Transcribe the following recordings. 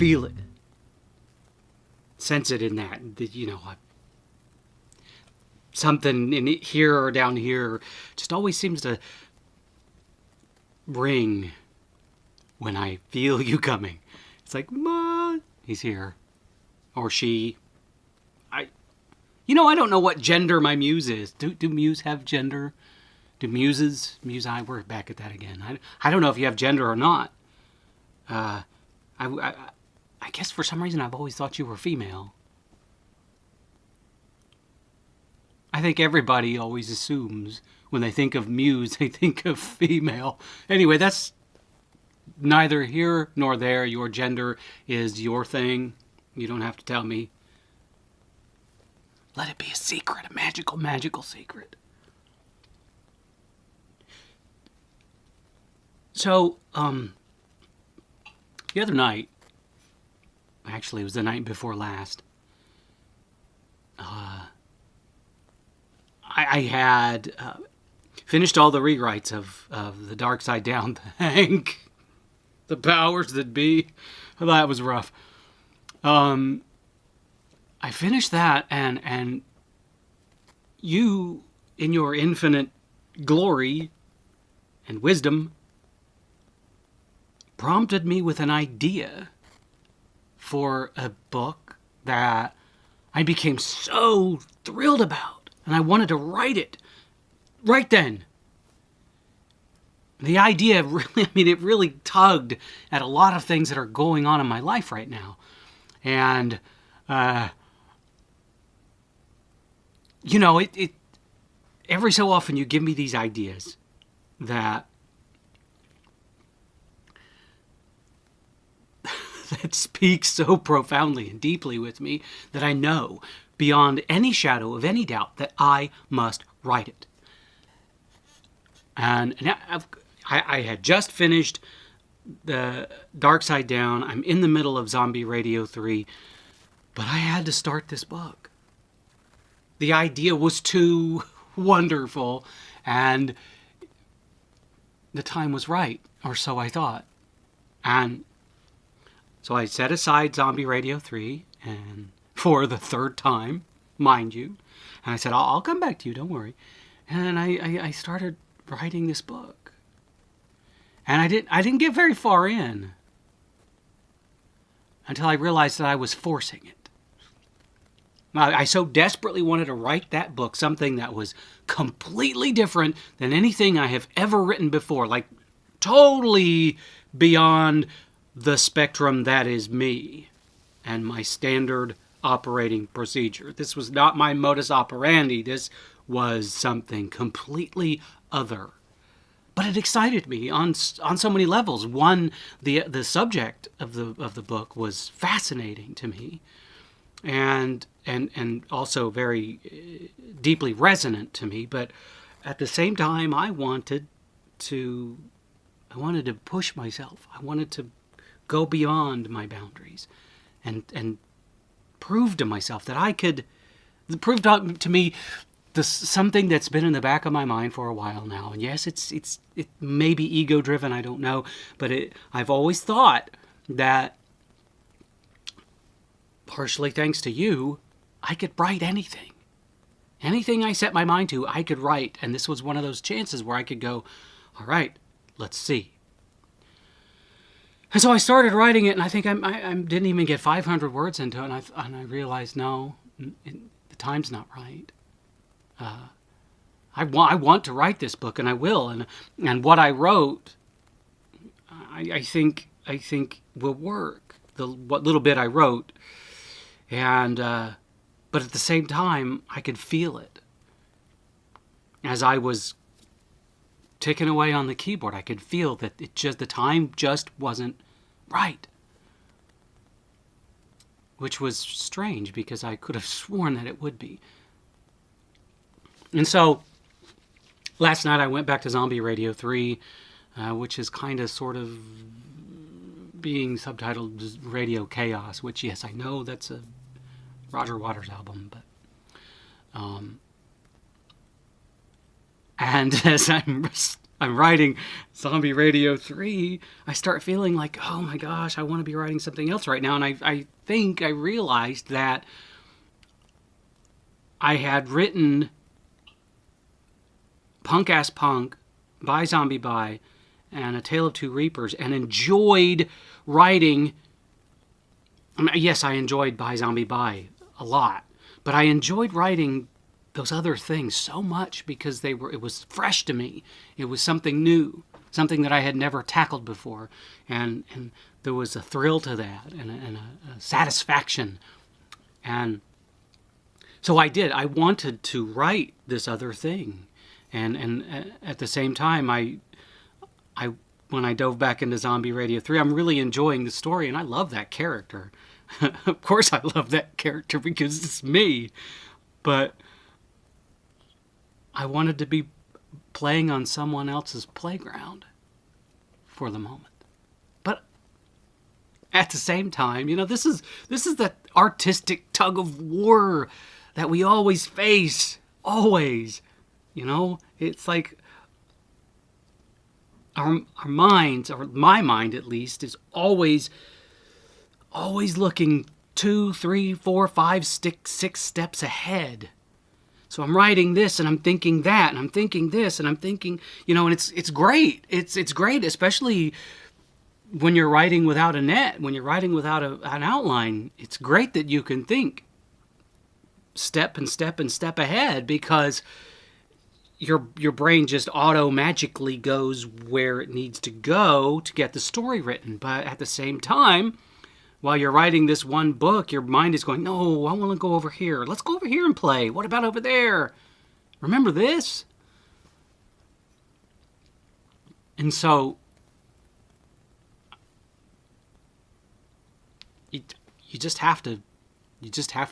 feel it, sense it in that, something in here or down here just always seems to ring when I feel you coming. It's like, Ma, he's here. Or she. I don't know what gender my muse is. Do muse have gender? Do muses? We're back at that again. I don't know if you have gender or not. I guess for some reason I've always thought you were female. I think everybody always assumes when they think of muse, they think of female. Anyway, that's neither here nor there. Your gender is your thing. You don't have to tell me. Let it be a secret, a magical, magical secret. So, the other night, actually it was the night before last, I had finished all the rewrites of The Dark Side Down. Thank the powers that be. That was rough. I finished that, and you, in your infinite glory and wisdom, prompted me with an idea for a book that I became so thrilled about. And I wanted to write it right then. The idea really, it really tugged at a lot of things that are going on in my life right now. And, it every so often you give me these ideas that speak so profoundly and deeply with me that I know beyond any shadow of any doubt that I must write it. And I had just finished The Dark Side Down. I'm in the middle of Zombie Radio 3, but I had to start this book. The idea was too wonderful, and the time was right, or so I thought. And so I set aside Zombie Radio 3, and for the third time, mind you. And I said, I'll come back to you, don't worry. And I started writing this book. And I didn't get very far in until I realized that I was forcing it. I so desperately wanted to write that book, something that was completely different than anything I have ever written before, like totally beyond the spectrum that is me and my standard operating procedure. This was not my modus operandi. This was something completely other. But it excited me on so many levels. One, the subject of the book was fascinating to me, and also very deeply resonant to me. But at the same time, I wanted to push myself. I wanted to go beyond my boundaries, and prove to myself that I could prove to me something that's been in the back of my mind for a while now. And yes, it may be ego driven, I don't know, but I've always thought that, partially thanks to you, I could write anything. Anything I set my mind to, I could write. And this was one of those chances where I could go, all right, let's see. And so I started writing it, and I think I didn't even get 500 words into it, and I realized, no, the time's not right. I want to write this book, and I will, and what I wrote, I think will work. What little bit I wrote, and but at the same time, I could feel it as I was ticking away on the keyboard. I could feel that the time just wasn't right, which was strange because I could have sworn that it would be. And so last night I went back to Zombie Radio 3, which is kind of sort of being subtitled Radio Chaos, which, yes, I know that's a Roger Waters album, but and as I'm writing Zombie Radio 3, I start feeling like, oh my gosh, I want to be writing something else right now. And I think I realized that I had written Punk Ass Punk, Bye Zombie Bye, and A Tale of Two Reapers, and enjoyed writing. I mean, yes, I enjoyed Bye Zombie Bye a lot, but I enjoyed writing those other things so much because it was fresh to me. It was something new, something that I had never tackled before, and there was a thrill to that and a satisfaction. And so I did. I wanted to write this other thing, and at the same time, I when I dove back into Zombie Radio 3, I'm really enjoying the story, and I love that character. Of course, I love that character because it's me, but I wanted to be playing on someone else's playground for the moment. But at the same time, this is that artistic tug of war that we always face. Always. It's like our minds, or my mind at least, is always looking 2, 3, 4, 5, 6 steps ahead. So I'm writing this, and I'm thinking that, and I'm thinking this, and I'm thinking, and it's great. It's great, especially when you're writing without a net, when you're writing without an outline. It's great that you can think step and step and step ahead, because your brain just magically goes where it needs to go to get the story written. But at the same time, while you're writing this one book, your mind is going, no, I want to go over here. Let's go over here and play. What about over there? Remember this? And so you just have to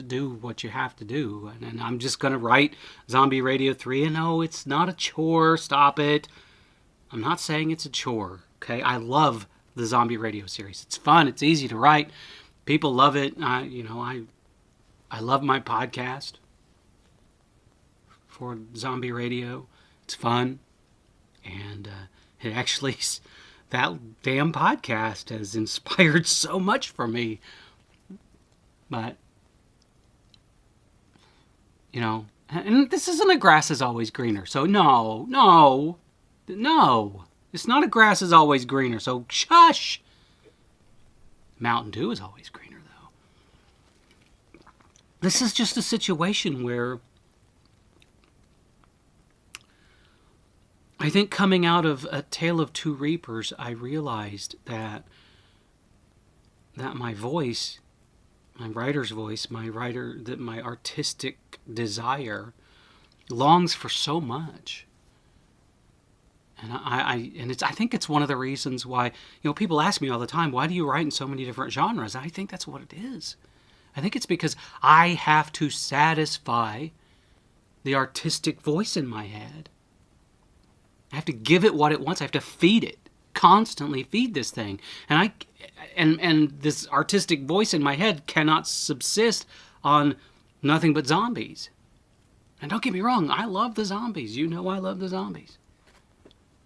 do what you have to do. And I'm just going to write Zombie Radio 3. And no, it's not a chore. Stop it. I'm not saying it's a chore. Okay? I love the Zombie Radio series. It's fun. It's easy to write. People love it. I love my podcast for Zombie Radio. It's fun. And it actually, that damn podcast has inspired so much for me. But, and this isn't a grass is always greener. So no. It's not a grass is always greener, so shush! Mountain Dew is always greener, though. This is just a situation where I think coming out of A Tale of Two Reapers, I realized that my voice, my writer's voice, my artistic desire longs for so much. And I think it's one of the reasons why, people ask me all the time, why do you write in so many different genres? And I think that's what it is. I think it's because I have to satisfy the artistic voice in my head. I have to give it what it wants. I have to feed it, constantly feed this thing. And this artistic voice in my head cannot subsist on nothing but zombies. And don't get me wrong, I love the zombies. I love the zombies.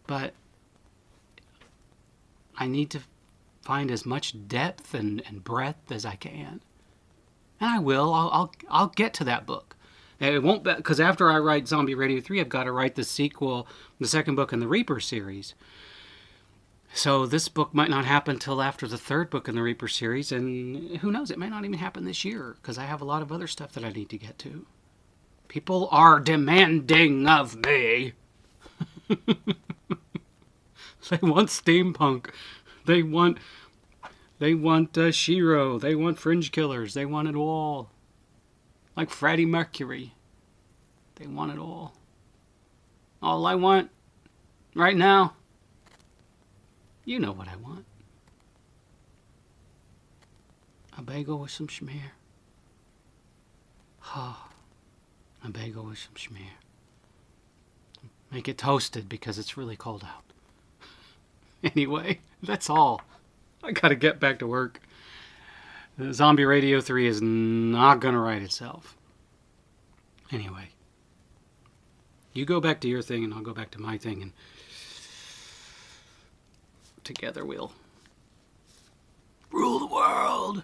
But I need to find as much depth and breadth as I can. And I will. I'll get to that book. And it won't be, because after I write Zombie Radio 3, I've got to write the sequel, the second book in the Reaper series. So this book might not happen till after the third book in the Reaper series, and who knows, it may not even happen this year, because I have a lot of other stuff that I need to get to. People are demanding of me. They want steampunk. They want Shiro. They want fringe killers. They want it all. Like Freddie Mercury. They want it all. All I want right now, you know what I want. A bagel with some schmear. A bagel with some schmear. Make it toasted because it's really cold out. Anyway, that's all. I gotta get back to work. Zombie Radio 3 is not gonna write itself. Anyway. You go back to your thing and I'll go back to my thing. And together we'll rule the world.